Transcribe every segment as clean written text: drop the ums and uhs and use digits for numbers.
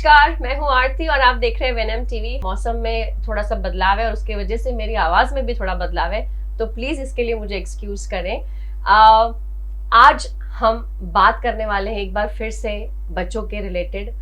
नमस्कार, मैं हूँ आरती और आप देख रहे हैं वेनम टीवी। मौसम में थोड़ा सा बदलाव है और उसके वजह से मेरी आवाज में भी थोड़ा बदलाव है, तो प्लीज इसके लिए मुझे एक्सक्यूज करें। आज हम बात करने वाले हैं एक बार फिर से बच्चों के रिलेटेड।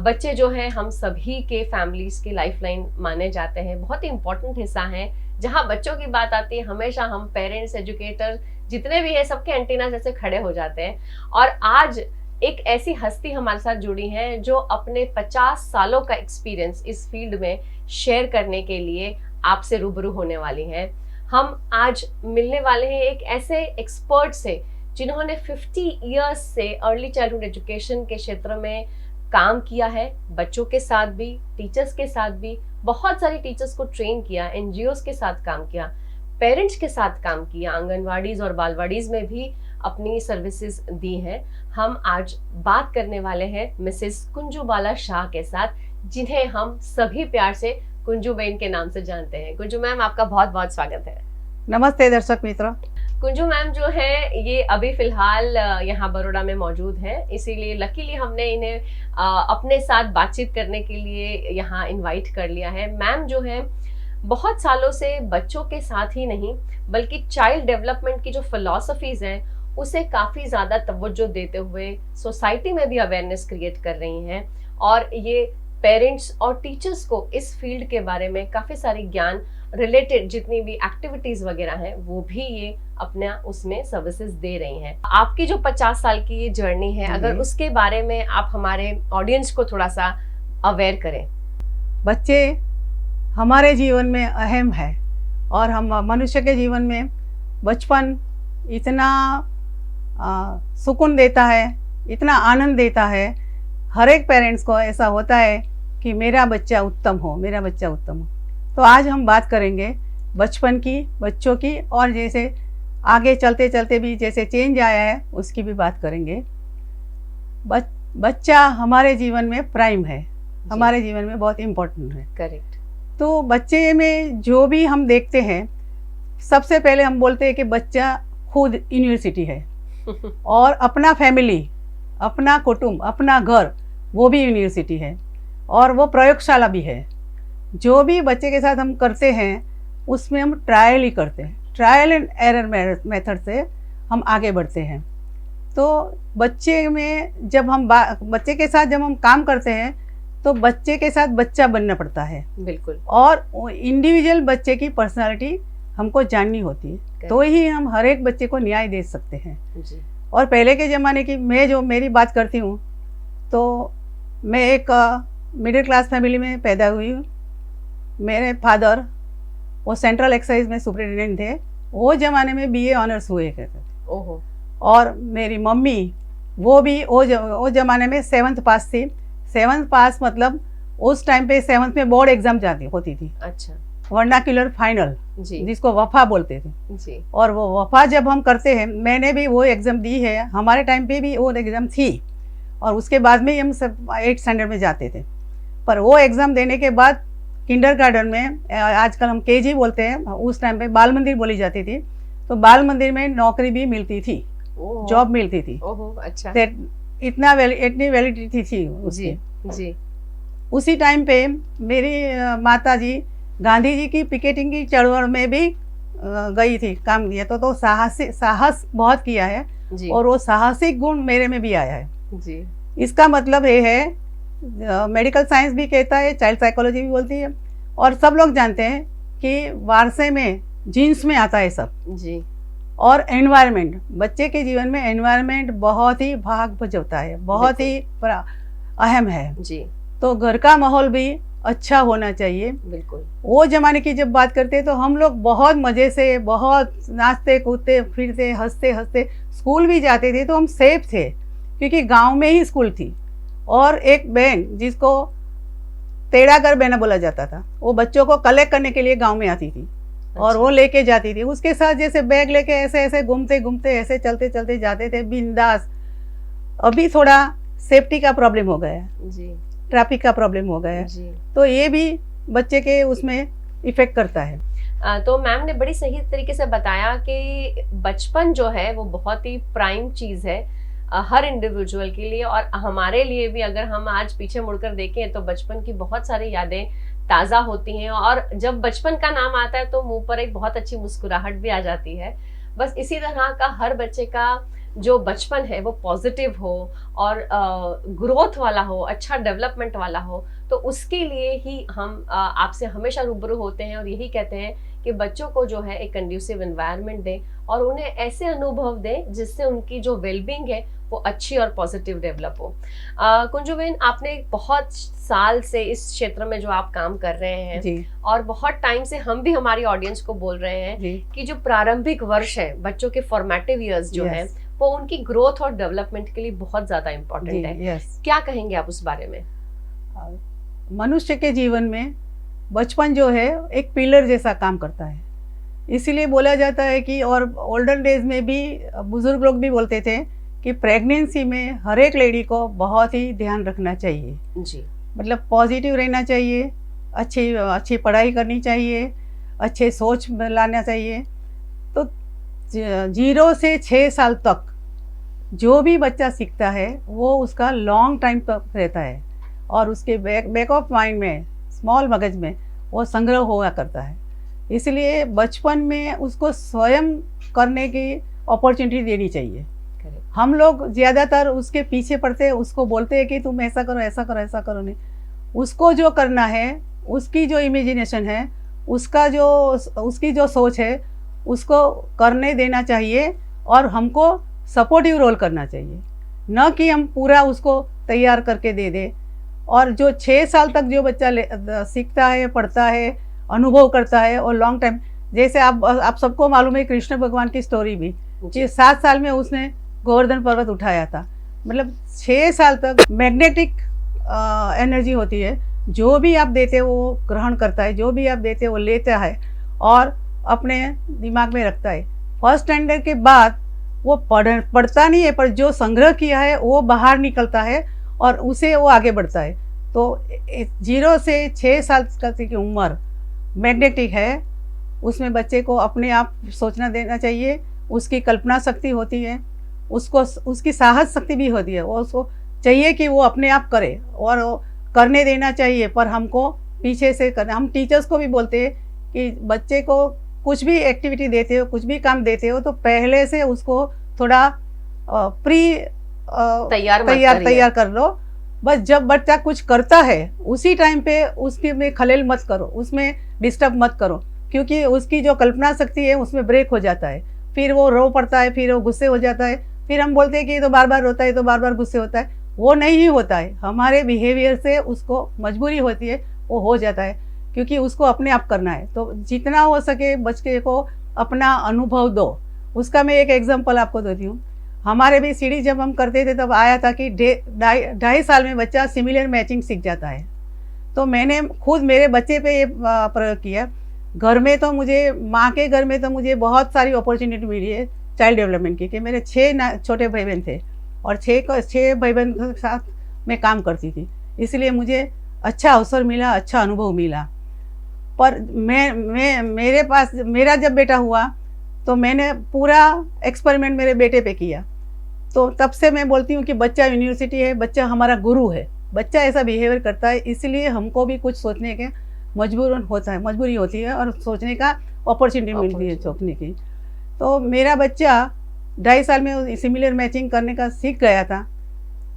बच्चे जो हैं हम सभी के फैमिलीज की लाइफलाइन माने जाते हैं, बहुत ही इंपॉर्टेंट हिस्सा है। जहाँ बच्चों की बात आती है हमेशा हम पेरेंट्स, एजुकेटर जितने भी हैं सबके एंटीना जैसे खड़े हो जाते हैं। और आज एक ऐसी हस्ती हमारे साथ जुड़ी है जो अपने 50 सालों का एक्सपीरियंस इस फील्ड में शेयर करने के लिए आपसे रूबरू होने वाली हैं। हम आज मिलने वाले हैं एक ऐसे एक्सपर्ट से जिन्होंने 50 इयर्स से अर्ली चाइल्डहुड एजुकेशन के क्षेत्र में काम किया है, बच्चों के साथ भी, टीचर्स के साथ भी, बहुत सारी टीचर्स को ट्रेन किया, एनजीओज के साथ काम किया, पेरेंट्स के साथ काम किया, आंगनवाड़ीज और बालवाड़ीज में भी अपनी सर्विसेज दी हैं। हम आज बात करने वाले हैं मिसेस कुंजू बाला शाह के साथ, जिन्हें हम सभी प्यार से कुंजू बहन के नाम से जानते हैं। कुंजू मैम, आपका बहुत बहुत स्वागत है। नमस्ते दर्शक मित्रों। कुंजू मैम जो है ये अभी फिलहाल यहाँ बड़ौदा में मौजूद है, इसीलिए लकीली हमने इन्हें अपने साथ बातचीत करने के लिए यहाँ इनवाइट कर लिया है। मैम जो है बहुत सालों से बच्चों के साथ ही नहीं बल्कि चाइल्ड डेवलपमेंट की जो फिलॉसफीज हैं उसे काफ़ी ज़्यादा तवज्जो देते हुए सोसाइटी में भी अवेयरनेस क्रिएट कर रही हैं, और ये पेरेंट्स और टीचर्स को इस फील्ड के बारे में काफ़ी सारी ज्ञान रिलेटेड जितनी भी एक्टिविटीज़ वगैरह हैं वो भी ये अपना उसमें सर्विसेज दे रही हैं। आपकी जो 50 साल की ये जर्नी है, अगर उसके बारे में आप हमारे ऑडियंस को थोड़ा सा अवेयर करें। बच्चे हमारे जीवन में अहम है और हम मनुष्य के जीवन में बचपन इतना सुकून देता है, इतना आनंद देता है। हर एक पेरेंट्स को ऐसा होता है कि मेरा बच्चा उत्तम हो, मेरा बच्चा उत्तम हो। तो आज हम बात करेंगे बचपन की, बच्चों की, और जैसे आगे चलते चलते भी जैसे चेंज आया है उसकी भी बात करेंगे। बच्चा हमारे जीवन में प्राइम है, हमारे जीवन में बहुत इम्पोर्टेंट है। करेक्ट। तो बच्चे में जो भी हम देखते हैं, सबसे पहले हम बोलते हैं कि बच्चा खुद यूनिवर्सिटी है और अपना फैमिली, अपना कुटुंब, अपना घर वो भी यूनिवर्सिटी है और वो प्रयोगशाला भी है। जो भी बच्चे के साथ हम करते हैं उसमें हम ट्रायल ही करते हैं, ट्रायल एंड एरर मेथड से हम आगे बढ़ते हैं। तो बच्चे में जब हम बच्चे के साथ जब हम काम करते हैं तो बच्चे के साथ बच्चा बनना पड़ता है। बिल्कुल। और इंडिविजुअल बच्चे की पर्सनालिटी हमको जाननी होती है, तो ही हम हर एक बच्चे को न्याय दे सकते हैं जी। और पहले के ज़माने की मैं जो मेरी बात करती हूँ तो मैं एक मिडिल क्लास फैमिली में पैदा हुई हूँ। मेरे फादर वो सेंट्रल एक्साइज में सुपरिटेंडेंट थे, वो ज़माने में बीए ऑनर्स हुए करते थे। ओहो। और मेरी मम्मी वो भी वो ज़माने में 7th पास थी। 7th पास मतलब उस टाइम पे 7th में बोर्ड एग्जाम होती थी। अच्छा। वर्नाक्युलर फाइनल जी, जिसको वफा बोलते थे जी। और वो वफा जब हम करते हैं, मैंने भी वो एग्ज़ाम दी है, हमारे टाइम पे भी वो एग्ज़ाम थी और उसके बाद में हम सब 8th स्टैंडर्ड में जाते थे। पर वो एग्ज़ाम देने के बाद किंडरगार्टन में, आजकल हम केजी बोलते हैं, उस टाइम पे बाल मंदिर बोली जाती थी, तो बाल मंदिर में नौकरी भी मिलती थी, जॉब मिलती थी। ओहो, अच्छा। इतनी वैलिडिटी थी उसकी। जी। उसी टाइम पे मेरी माता जी गांधी जी की पिकेटिंग की चळवळ में भी गई थी, काम किया। तो साहस बहुत किया है जी। और वो साहसिक गुण मेरे में भी आया है जी। इसका मतलब ये है, मेडिकल साइंस भी कहता है, चाइल्ड साइकोलॉजी भी बोलती है, और सब लोग जानते हैं कि वारसे में, जीन्स में आता है सब। जी। और एनवायरनमेंट, बच्चे के जीवन में एनवायरनमेंट बहुत ही भाग भजवता है, बहुत ही अहम है जी। तो घर का माहौल भी अच्छा होना चाहिए। बिल्कुल। वो जमाने की जब बात करते हैं तो हम लोग बहुत मज़े से, बहुत नाचते कूदते फिरते हंसते हंसते स्कूल भी जाते थे, तो हम सेफ थे क्योंकि गांव में ही स्कूल थी। और एक बहन जिसको तेड़ागर बहना बोला जाता था, वो बच्चों को कलेक्ट करने के लिए गांव में आती थी। अच्छा। और वो लेके जाती थी, उसके साथ जैसे बैग लेके ऐसे ऐसे घूमते घूमते ऐसे चलते चलते जाते थे बिंदास। अभी थोड़ा सेफ्टी का प्रॉब्लम हो गया है जी, ट्रैफिक का प्रॉब्लम हो गया है, तो ये भी बच्चे के उसमें इफेक्ट करता है। तो मैम ने बड़ी सही तरीके से बताया कि बचपन जो है वो बहुत ही प्राइम चीज़ है। हर इंडिविजुअल के लिए और हमारे लिए भी। अगर हम आज पीछे मुड़कर देखें तो बचपन की बहुत सारी यादें ताज़ा होती हैं, और जब बचपन का नाम आता है तो मुंह पर एक बहुत अच्छी मुस्कुराहट भी आ जाती है। बस इसी तरह का हर बच्चे का जो बचपन है वो पॉजिटिव हो और ग्रोथ वाला हो, अच्छा डेवलपमेंट वाला हो, तो उसके लिए ही हम आपसे हमेशा रूबरू होते हैं और यही कहते हैं कि बच्चों को जो है एक कंड्यूसिव एनवायरनमेंट दें और उन्हें ऐसे अनुभव दें जिससे उनकी जो वेलबींग है वो अच्छी और पॉजिटिव डेवलप हो। कुंजू बहन, आपने बहुत साल से इस क्षेत्र में जो आप काम कर रहे हैं जी और बहुत टाइम से हम भी हमारी ऑडियंस को बोल रहे हैं जी कि जो प्रारंभिक वर्ष है बच्चों के फॉर्मेटिव ईयर्स जो Yes. है वो उनकी ग्रोथ और डेवलपमेंट के लिए बहुत ज्यादा इम्पोर्टेंट है। यस। क्या कहेंगे आप उस बारे में? मनुष्य के जीवन में बचपन जो है एक पिलर जैसा काम करता है, इसीलिए बोला जाता है कि, और ओल्डन डेज में भी बुजुर्ग लोग भी बोलते थे कि प्रेगनेंसी में हर एक लेडी को बहुत ही ध्यान रखना चाहिए। जी, मतलब पॉजिटिव रहना चाहिए, अच्छी पढ़ाई करनी चाहिए, अच्छे सोच लाना चाहिए। तो 0 से 6 साल तक जो भी बच्चा सीखता है वो उसका लॉन्ग टाइम तक रहता है और उसके बैक ऑफ माइंड में, स्मॉल मगज में वो संग्रह हुआ करता है। इसलिए बचपन में उसको स्वयं करने की अपॉर्चुनिटी देनी चाहिए। हम लोग ज़्यादातर उसके पीछे पड़ते हैं, उसको बोलते हैं कि तुम ऐसा करो ऐसा करो ऐसा करो, नहीं, उसको जो करना है, उसकी जो इमेजिनेशन है, उसकी जो सोच है उसको करने देना चाहिए और हमको सपोर्टिव रोल करना चाहिए, न कि हम पूरा उसको तैयार करके दे दे। और जो 6 साल तक जो बच्चा सीखता है, पढ़ता है, अनुभव करता है और लॉन्ग टाइम, जैसे आप सबको मालूम है कृष्ण भगवान की स्टोरी भी, कि 7 साल में उसने गोवर्धन पर्वत उठाया था। मतलब 6 साल तक मैग्नेटिक एनर्जी होती है, जो भी आप देते हो वो ग्रहण करता है, जो भी आप देते हो वो लेता है और अपने दिमाग में रखता है। फर्स्ट स्टैंडर्ड के बाद वो पढ़ता नहीं है, पर जो संग्रह किया है वो बाहर निकलता है और उसे वो आगे बढ़ता है। तो 0 से 6 साल तक की उम्र मैग्नेटिक है, उसमें बच्चे को अपने आप सोचना देना चाहिए, उसकी कल्पना शक्ति होती है, उसकी साहस शक्ति भी होती है, वो उसको चाहिए कि वो अपने आप करे और करने देना चाहिए। पर हमको पीछे से करना, हम टीचर्स को भी बोलते हैं कि बच्चे को कुछ भी एक्टिविटी देते हो, कुछ भी काम देते हो तो पहले से उसको थोड़ा तैयार कर लो। बस जब बच्चा कुछ करता है उसी टाइम पे उसके में खलेल मत करो, उसमें डिस्टर्ब मत करो, क्योंकि उसकी जो कल्पना शक्ति है उसमें ब्रेक हो जाता है, फिर वो रो पड़ता है, फिर वो गुस्से हो जाता है, फिर हम बोलते हैं कि ये तो बार बार रोता है, तो बार बार गुस्से होता है। वो नहीं होता है, हमारे बिहेवियर से उसको मजबूरी होती है, वो हो जाता है, क्योंकि उसको अपने आप करना है। तो जितना हो सके बच्चे को अपना अनुभव दो। उसका मैं एक एग्जांपल आपको देती हूँ। हमारे भी सीढ़ी जब हम करते थे तब आया था कि 2.5 साल में बच्चा सिमिलर मैचिंग सीख जाता है। तो मैंने खुद मेरे बच्चे पे ये प्रयोग किया। घर में तो मुझे, माँ के घर में तो मुझे बहुत सारी अपॉर्चुनिटी मिली है चाइल्ड डेवलपमेंट की, कि मेरे 6 छोटे भाई बहन थे और 6 भाई बहन के साथ मैं काम करती थी, इसलिए मुझे अच्छा अवसर मिला, अच्छा अनुभव मिला। पर मेरे पास मेरा जब बेटा हुआ तो मैंने पूरा एक्सपेरिमेंट मेरे बेटे पे किया। तो तब से मैं बोलती हूँ कि बच्चा यूनिवर्सिटी है, बच्चा हमारा गुरु है, बच्चा ऐसा बिहेवियर करता है, इसलिए हमको भी कुछ सोचने के मजबूरी होती है और सोचने का अपॉर्चुनिटी मिलती है सोचने की। तो मेरा बच्चा 2.5 साल में सिमिलर मैचिंग करने का सीख गया था।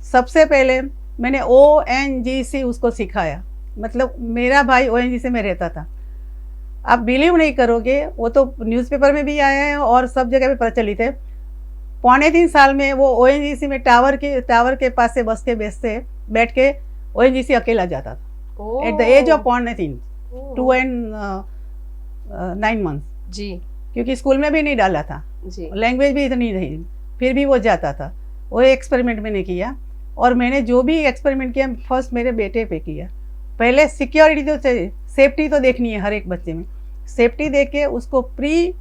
सबसे पहले मैंने ONGC उसको सिखाया, मतलब मेरा भाई ONGC में रहता था। आप बिलीव नहीं करोगे, वो तो न्यूज़पेपर में भी आया है और सब जगह पे प्रचलित है। 3.25 साल में वो ONGC में टावर के पास से बस के बैठ के ONGC अकेला जाता था at the age of 3.5 2 and 9 months जी, क्योंकि स्कूल में भी नहीं डाला था जी, लैंग्वेज भी इतनी नहीं, फिर भी वो जाता था। वो एक्सपेरिमेंट मैंने किया और मैंने जो भी एक्सपेरिमेंट किया फर्स्ट मेरे बेटे पे किया। पहले सिक्योरिटी तो चाहिए, सेफ्टी तो देखनी है हर एक बच्चे में, सेफ्टी दे के उसको प्री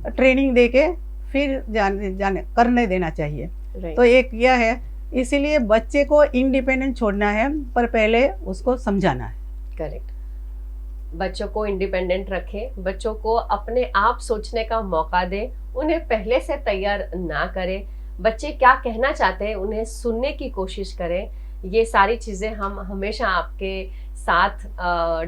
ट्रेनिंग दे के फिर जाने करने देना चाहिए। तो एक यह है, इसीलिए बच्चे को इंडिपेंडेंट छोड़ना है पर पहले उसको समझाना है। करेक्ट। बच्चों को इंडिपेंडेंट रखें, बच्चों को अपने आप सोचने का मौका दें, उन्हें पहले से तैयार ना करें। बच्चे क्या कहना चाहते हैं उन्हें सुनने की कोशिश करें। ये सारी चीज़ें हम हमेशा आपके साथ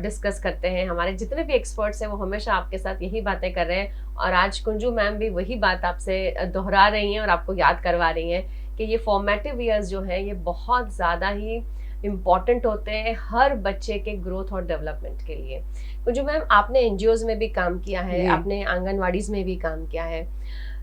डिस्कस करते हैं। हमारे जितने भी एक्सपर्ट्स हैं वो हमेशा आपके साथ यही बातें कर रहे हैं, और आज कुंजू मैम भी वही बात आपसे दोहरा रही हैं और आपको याद करवा रही हैं कि ये फॉर्मेटिव ईयर्स जो हैं ये बहुत ज़्यादा ही इम्पॉर्टेंट होते हैं हर बच्चे के ग्रोथ और डेवलपमेंट के लिए। कुंजू मैम, आपने एनजीओज में भी काम किया है, आपने आंगनवाड़ीज में भी काम किया है,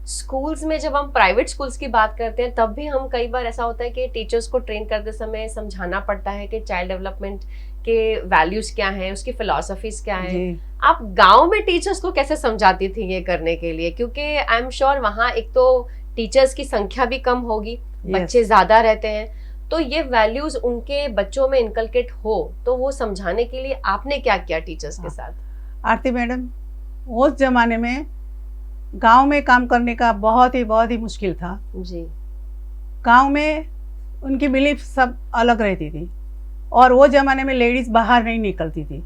स्कूल्स में जब हम प्राइवेट स्कूल्स की बात करते हैं तब भी हम कई बार ऐसा होता है कि टीचर्स को ट्रेन करते समय समझाना पड़ता है कि चाइल्ड डेवलपमेंट के वैल्यूज क्या हैं, उसकी फिलॉसफीज क्या हैं। आप गांव में टीचर्स को कैसे समझाती थी ये करने के लिए, क्योंकि आई एम श्योर वहाँ एक तो टीचर्स की संख्या भी कम होगी, बच्चे ज्यादा रहते हैं, तो ये वैल्यूज उनके बच्चों में इनकलकेट हो, तो वो समझाने के लिए आपने क्या किया टीचर्स के साथ? आरती मैडम, उस जमाने में गांव में काम करने का बहुत ही मुश्किल था जी। गांव में उनकी बिलीफ सब अलग रहती थी, और वो ज़माने में लेडीज़ बाहर नहीं निकलती थी।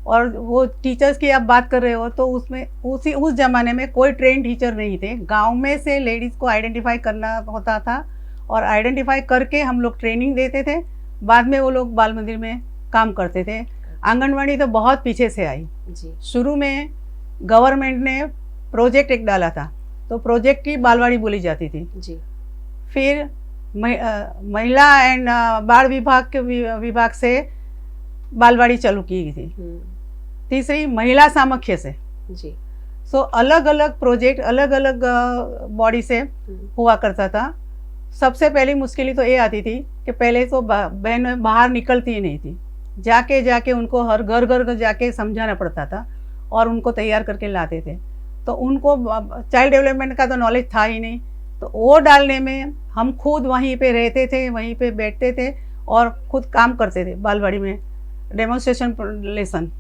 और वो टीचर्स की आप बात कर रहे हो तो उसमें उस ज़माने में कोई ट्रेन टीचर नहीं थे। गांव में से लेडीज़ को आइडेंटिफाई करना होता था, और आइडेंटिफाई करके हम लोग ट्रेनिंग देते थे, बाद में वो लोग बाल मंदिर में काम करते थे। आंगनवाड़ी तो बहुत पीछे से आई जी। शुरू में गवर्नमेंट ने प्रोजेक्ट एक डाला था, तो प्रोजेक्ट की बालवाड़ी बोली जाती थी जी। फिर महिला एंड बाल विभाग के विभाग से बालवाड़ी चालू की गई थी। तीसरी महिला सामख्य से जी। सो अलग अलग प्रोजेक्ट अलग अलग बॉडी से हुआ करता था। सबसे पहली मुश्किल तो ये आती थी कि पहले तो बहन बाहर निकलती ही नहीं थी, जाके उनको हर घर घर जाके समझाना पड़ता था और उनको तैयार करके लाते थे। तो उनको चाइल्ड डेवलपमेंट का तो नॉलेज था ही नहीं, तो वो डालने में हम खुद वहीं पे रहते थे, वहीं पे बैठते थे और खुद काम करते थे बालवाड़ी में, डेमोन्स्ट्रेशन लेसन।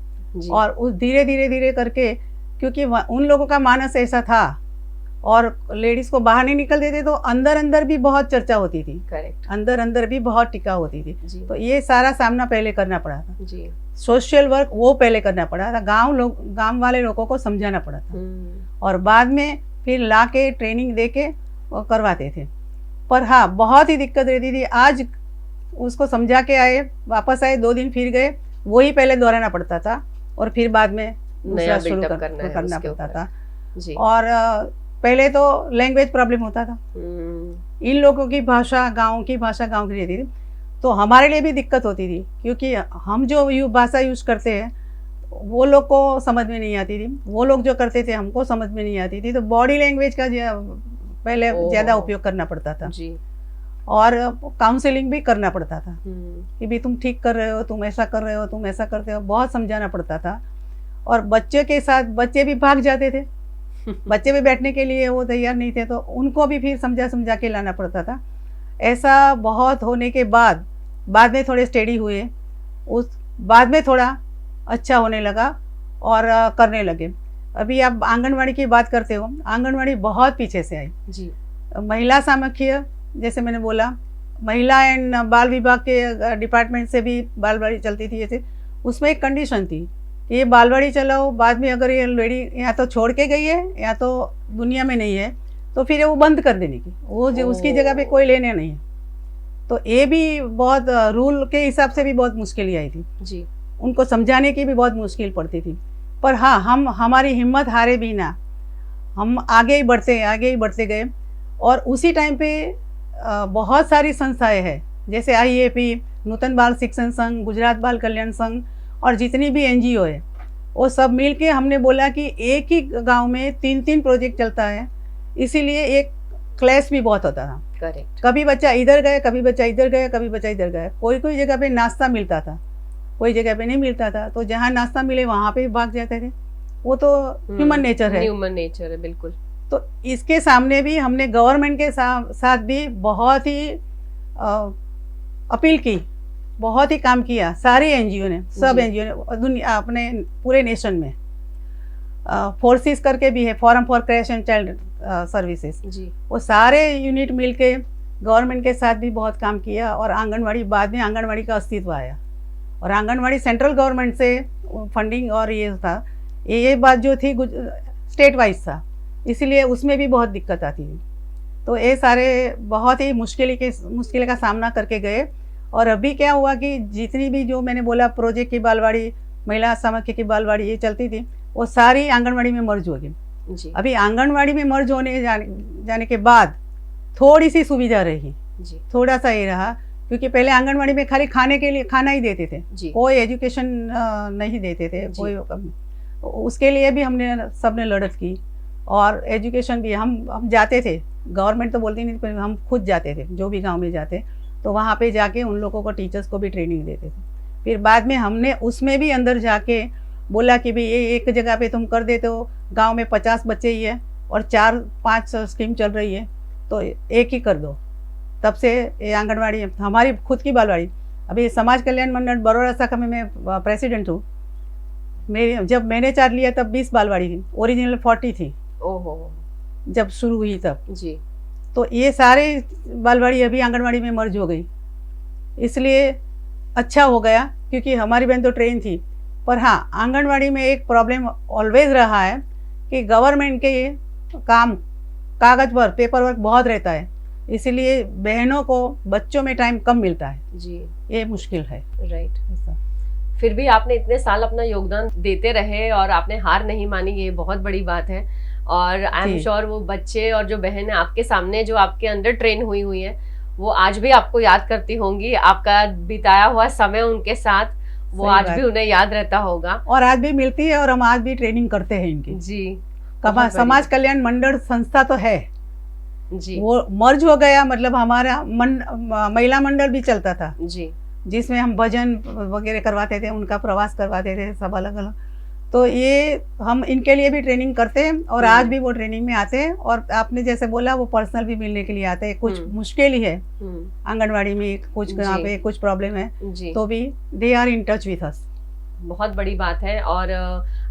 और उस धीरे करके, क्योंकि उन लोगों का मानस ऐसा था और लेडीज़ को बाहर नहीं निकल देते, तो अंदर भी बहुत चर्चा होती थी। करेक्ट। अंदर भी बहुत टिका होती थी जी। तो ये सारा सामना पहले करना पड़ा था जी। सोशल वर्क वो पहले करना पड़ा था, गांव वाले लोगों को समझाना पड़ा था, और बाद में फिर ला के ट्रेनिंग दे के करवाते थे। पर हाँ, बहुत ही दिक्कत रहती थी। आज उसको समझा के आए, वापस आए, 2 दिन फिर गए, वही पहले दोहराना पड़ता था और फिर बाद में दूसरा शुरू करना पड़ता था जी। और पहले तो लैंग्वेज प्रॉब्लम होता था, इन लोगों की भाषा गांव की रहती थी, तो हमारे लिए भी दिक्कत होती थी, क्योंकि हम जो भाषा यूज़ करते हैं वो लोग को समझ में नहीं आती थी, वो लोग जो करते थे हमको समझ में नहीं आती थी। तो बॉडी लैंग्वेज का पहले ज़्यादा उपयोग करना पड़ता था जी। और काउंसलिंग भी करना पड़ता था कि भी तुम ठीक कर रहे हो, तुम ऐसा कर रहे हो, तुम ऐसा करते हो, बहुत समझाना पड़ता था। और बच्चे के साथ बच्चे भी भाग जाते थे बच्चे भी बैठने के लिए वो तैयार नहीं थे, तो उनको भी फिर समझा के लाना पड़ता था। ऐसा बहुत होने के बाद में थोड़े स्टेडी हुए, उस बाद में थोड़ा अच्छा होने लगा और करने लगे। अभी आप आंगनवाड़ी की बात करते हो, आंगनवाड़ी बहुत पीछे से आई जी। महिला सामख्य, जैसे मैंने बोला, महिला एंड बाल विभाग के डिपार्टमेंट से भी बालवाड़ी चलती थी। जैसे उसमें एक कंडीशन थी कि ये बालवाड़ी चलाओ, बाद में अगर ये लेडी यहाँ तो छोड़ के गई है या तो दुनिया में नहीं है, तो फिर वो बंद कर देने की, वो उसकी जगह पे कोई लेने नहीं है। तो ये भी बहुत रूल के हिसाब से भी बहुत मुश्किल आई थी जी। उनको समझाने की भी बहुत मुश्किल पड़ती थी। पर हाँ, हमारी हिम्मत हारे भी ना, हम आगे ही बढ़ते गए। और उसी टाइम पे बहुत सारी संस्थाएं हैं, जैसे IAP, नूतन बाल शिक्षण संघ, गुजरात बाल कल्याण संघ, और जितनी भी NGO है, वो सब मिल के हमने बोला कि एक ही गांव में 3 प्रोजेक्ट चलता है, इसीलिए एक क्लैश भी बहुत होता था। करेक्ट। कभी बच्चा इधर गया, कभी बच्चा इधर गया, कभी बच्चा इधर गया। कोई जगह पे नाश्ता मिलता था, कोई जगह पे नहीं मिलता था, तो जहाँ नाश्ता मिले वहाँ पे भाग जाते थे। वो तो ह्यूमन नेचर है, बिल्कुल। तो इसके सामने भी हमने गवर्नमेंट के साथ भी बहुत ही अपील की, बहुत ही काम किया, सारे NGO ने, सब NGO ने, दुनिया अपने पूरे नेशन में। फोर्सिस करके भी है, forum for creche and child services ji. वो सारे यूनिट मिलके गवर्नमेंट के साथ भी बहुत काम किया। और आंगनवाड़ी, बाद में आंगनवाड़ी का अस्तित्व आया, और आंगनवाड़ी सेंट्रल गवर्नमेंट से फंडिंग और ये था, ये बात जो थी स्टेट वाइज था, इसीलिए उसमें भी बहुत दिक्कत आती थी। तो ये सारे बहुत ही मुश्किल का सामना करके गए। और अभी क्या हुआ कि जितनी भी जो मैंने बोला प्रोजेक्ट की बालवाड़ी, महिला समाख्या की बालवाड़ी ये चलती थी, वो सारी आंगनवाड़ी में मर्ज हो गई। जी अभी आंगनवाड़ी में मर्ज होने जाने के बाद थोड़ी सी सुविधा रही, जी थोड़ा सा ये रहा, क्योंकि पहले आंगनवाड़ी में खाली खाने के लिए खाना ही देते थे, जी कोई एजुकेशन नहीं देते थे जी। कोई। उसके लिए भी हमने सबने लड़त की, और एजुकेशन भी हम जाते थे, गवर्नमेंट तो बोलती नहीं, पर हम खुद जाते थे, जो भी गांव में जाते तो वहाँ पे जाके उन लोगों को, टीचर्स को भी ट्रेनिंग देते थे। फिर बाद में हमने उसमें भी अंदर जाके बोला कि भाई ये एक जगह पे तुम कर देते हो, गांव में 50 बच्चे ही है और 4-5 स्कीम चल रही है, तो एक ही कर दो। तब से ये आंगनवाड़ी हमारी खुद की बालवाड़ी, अभी समाज कल्याण मंडल बड़ौदा शाखा में मैं प्रेसिडेंट हूँ। जब मैंने चार्ज लिया तब 20 बालवाड़ी थी, ओरिजिनल 40 थी ओहो जब शुरू हुई तब। जी तो ये सारे बालवाड़ी अभी आंगनवाड़ी में मर्ज हो गई, इसलिए अच्छा हो गया, क्योंकि हमारी बहन तो ट्रेन थी। पर हाँ, आंगनवाड़ी में एक प्रॉब्लम ऑलवेज रहा है कि गवर्नमेंट के ये काम कागज पर पेपर वर्क बहुत रहता है, इसलिए बहनों को बच्चों में टाइम कम मिलता है, जी ये मुश्किल है। राइट। ऐसा। फिर भी आपने इतने साल अपना योगदान देते रहे और आपने हार नहीं मानी, ये बहुत बड़ी बात है। और आई एम जी। श्योर वो बच्चे और जो बहन है आपके सामने जो आपके अंदर ट्रेन हुई है, वो आज भी आपको याद करती होंगी, आपका बिताया हुआ समय उनके साथ वो सही आज बात। भी उन्हें याद रहता होगा। और आज भी मिलती है, और हम आज भी ट्रेनिंग करते हैं इनकी। जी बहुत समाज कल्याण मंडल संस्था तो है, जी वो मर्ज हो गया, मतलब हमारा महिला मंडल भी चलता था, जी जिसमें हम भजन वगैरह करवाते थे, उनका प्रवास करवाते थे, सब अलग अलग। तो ये हम इनके लिए भी ट्रेनिंग करते हैं, और आज भी वो ट्रेनिंग में आते हैं। और आपने जैसे बोला, वो पर्सनल भी मिलने के लिए आते हैं। कुछ मुश्किल ही है आंगनवाड़ी में, कुछ यहाँ पे कुछ प्रॉब्लम है, जी तो भी they are in touch with us. बहुत बड़ी बात है। और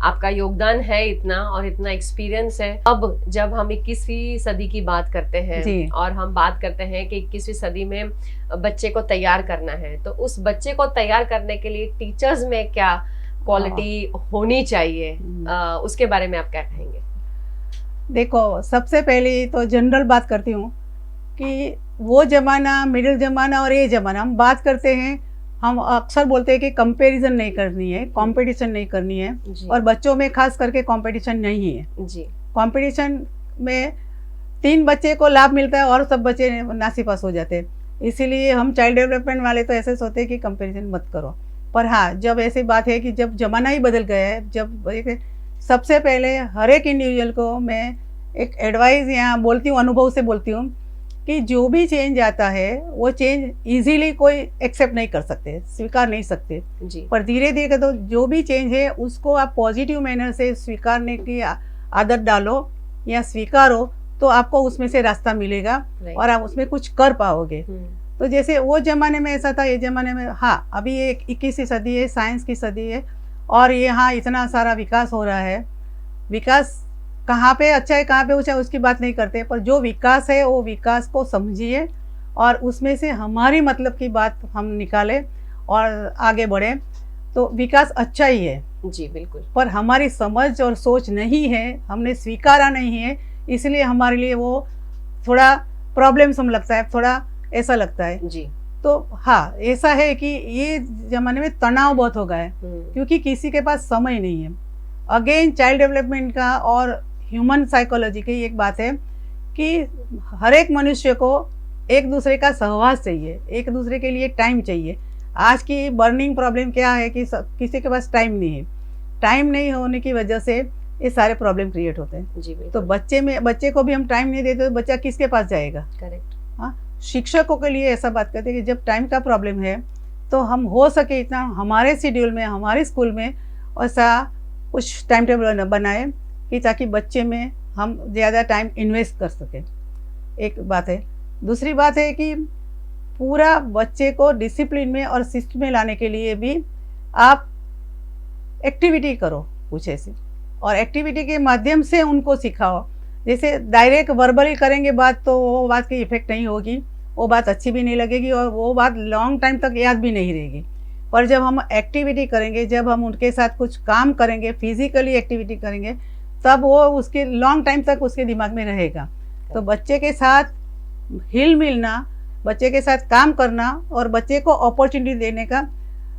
आपका योगदान है इतना और इतना एक्सपीरियंस है। अब जब हम 21वीं सदी की बात करते हैं जी। और हम बात करते हैं कि 21वीं सदी में बच्चे को तैयार करना है, तो उस बच्चे को तैयार करने के लिए टीचर्स में क्या क्वालिटी होनी चाहिए, उसके बारे में आप क्या कहेंगे? देखो, सबसे पहले तो जनरल बात करती हूँ कि वो जमाना, मिडिल जमाना और ये जमाना, हम बात करते हैं, हम अक्सर बोलते हैं कि कंपैरिजन नहीं करनी है, कंपटीशन नहीं करनी है, और बच्चों में खास करके कंपटीशन नहीं है जी। कंपटीशन में 3 बच्चे को लाभ मिलता है और सब बच्चे नासीपास हो जाते हैं। इसीलिए हम चाइल्ड डेवलपमेंट वाले तो ऐसे सोचते हैं कि कंपैरिजन मत करो। पर हाँ, जब ऐसी बात है कि जब जमाना ही बदल गया है, जब सबसे पहले हर एक इंडिविजुअल को मैं एक एडवाइस यहाँ बोलती हूँ, अनुभव से बोलती हूँ, कि जो भी चेंज आता है वो चेंज इजीली कोई एक्सेप्ट नहीं कर सकते, स्वीकार नहीं सकते जी। पर धीरे धीरे तो जो भी चेंज है उसको आप पॉजिटिव मैनर से स्वीकारने की आदत डालो या स्वीकारो, तो आपको उसमें से रास्ता मिलेगा और आप उसमें कुछ कर पाओगे। तो जैसे वो ज़माने में ऐसा था, ये ज़माने में हाँ, अभी ये 21वीं सदी है, साइंस की सदी है, और ये हाँ इतना सारा विकास हो रहा है। विकास कहाँ पे अच्छा है, कहाँ पे ऊँचा है, उसकी बात नहीं करते, पर जो विकास है वो विकास को समझिए और उसमें से हमारी मतलब की बात हम निकालें और आगे बढ़ें, तो विकास अच्छा ही है। जी बिल्कुल। पर हमारी समझ और सोच नहीं है, हमने स्वीकारा नहीं है, इसलिए हमारे लिए वो थोड़ा प्रॉब्लम्स लगता है, थोड़ा ऐसा लगता है जी। तो हाँ, ऐसा है कि ये ज़माने में तनाव बहुत हो गया है, क्योंकि किसी के पास समय नहीं है। अगेन चाइल्ड डेवलपमेंट का और ह्यूमन साइकोलॉजी की एक बात है कि हर एक मनुष्य को एक दूसरे का सहवास चाहिए, एक दूसरे के लिए टाइम चाहिए। आज की बर्निंग प्रॉब्लम क्या है कि किसी के पास टाइम नहीं है। टाइम नहीं होने की वजह से ये सारे प्रॉब्लम क्रिएट होते हैं। जी बिल्कुल। तो बच्चे को भी हम टाइम नहीं देते तो बच्चा किसके पास जाएगा? करेक्ट। हाँ, शिक्षकों के लिए ऐसा बात करते हैं कि जब टाइम का प्रॉब्लम है तो हम हो सके इतना हमारे शेड्यूल में, हमारे स्कूल में ऐसा कुछ टाइम टेबल बनाए कि ताकि बच्चे में हम ज़्यादा टाइम इन्वेस्ट कर सकें। एक बात है। दूसरी बात है कि पूरा बच्चे को डिसिप्लिन में और शिस्त में लाने के लिए भी आप एक्टिविटी करो कुछ ऐसी, और एक्टिविटी के माध्यम से उनको सिखाओ। जैसे डायरेक्ट वर्बली करेंगे बात तो वो बात की इफेक्ट नहीं होगी, वो बात अच्छी भी नहीं लगेगी और वो बात लॉन्ग टाइम तक याद भी नहीं रहेगी। पर जब हम एक्टिविटी करेंगे, जब हम उनके साथ कुछ काम करेंगे, फिजिकली एक्टिविटी करेंगे, तब वो उसके लॉन्ग टाइम तक उसके दिमाग में रहेगा। तो बच्चे के साथ हिल मिलना, बच्चे के साथ काम करना और बच्चे को अपॉर्चुनिटी देने का,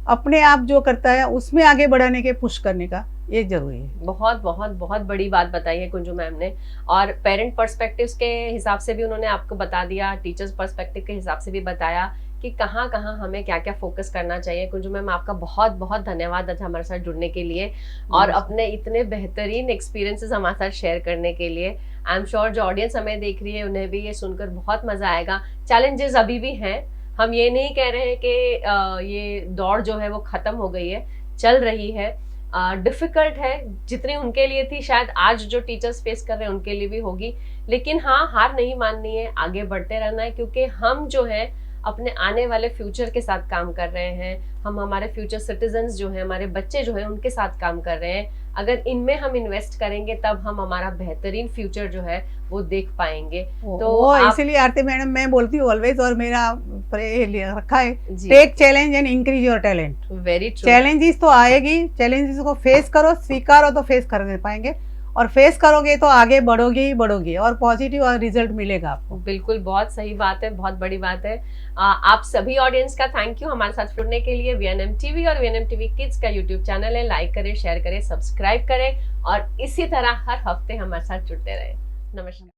अपने आप जो करता है उसमें आगे बढ़ाने के पुश करने का, ये जरूरी है। बहुत बहुत बहुत बड़ी बात बताई है कुंजू मैम ने, और पेरेंट पर्सपेक्टिव्स के हिसाब से भी उन्होंने आपको बता दिया, टीचर्स पर्सपेक्टिव के हिसाब से भी बताया कि कहाँ कहाँ हमें क्या क्या फोकस करना चाहिए। कुंजू मैम आपका बहुत बहुत धन्यवाद आज हमारे साथ जुड़ने के लिए और अपने इतने बेहतरीन एक्सपीरियंसेस हमारे साथ शेयर करने के लिए। आई एम श्योर जो ऑडियंस हमें देख रही है उन्हें भी ये सुनकर बहुत मजा आएगा। चैलेंजेस अभी भी हैं, हम ये नहीं कह रहे हैं कि ये दौड़ जो है वो खत्म हो गई है, चल रही है। डिफिकल्ट है, जितनी उनके लिए थी शायद आज जो टीचर्स फेस कर रहे हैं उनके लिए भी होगी, लेकिन हाँ, हार नहीं माननी है, आगे बढ़ते रहना है, क्योंकि हम जो है अपने आने वाले फ्यूचर के साथ काम कर रहे हैं। हम हमारे फ्यूचर सिटीजन्स जो हैं, हमारे बच्चे जो हैं, उनके साथ काम कर रहे हैं। अगर इनमें हम इन्वेस्ट करेंगे तब हम हमारा बेहतरीन फ्यूचर जो है वो देख पाएंगे। तो इसीलिए आरती मैडम मैं बोलती हूँ ऑलवेज, और मेरा रखा है, take challenge and increase your talent. Very true. Challenges तो आएगी, चैलेंजेस को फेस करो, स्वीकारो तो फेस कर पाएंगे, और फेस करोगे तो आगे बढ़ोगे ही बढ़ोगे और पॉजिटिव रिजल्ट मिलेगा आपको। बिल्कुल, बहुत सही बात है, बहुत बड़ी बात है। आप सभी ऑडियंस का थैंक यू हमारे साथ जुड़ने के लिए। वीएनएम टीवी और वीएनएम टीवी किड्स का यूट्यूब चैनल है, लाइक करें, शेयर करें, सब्सक्राइब करें और इसी तरह हर हफ्ते हमारे साथ जुड़ते रहें। नमस्कार।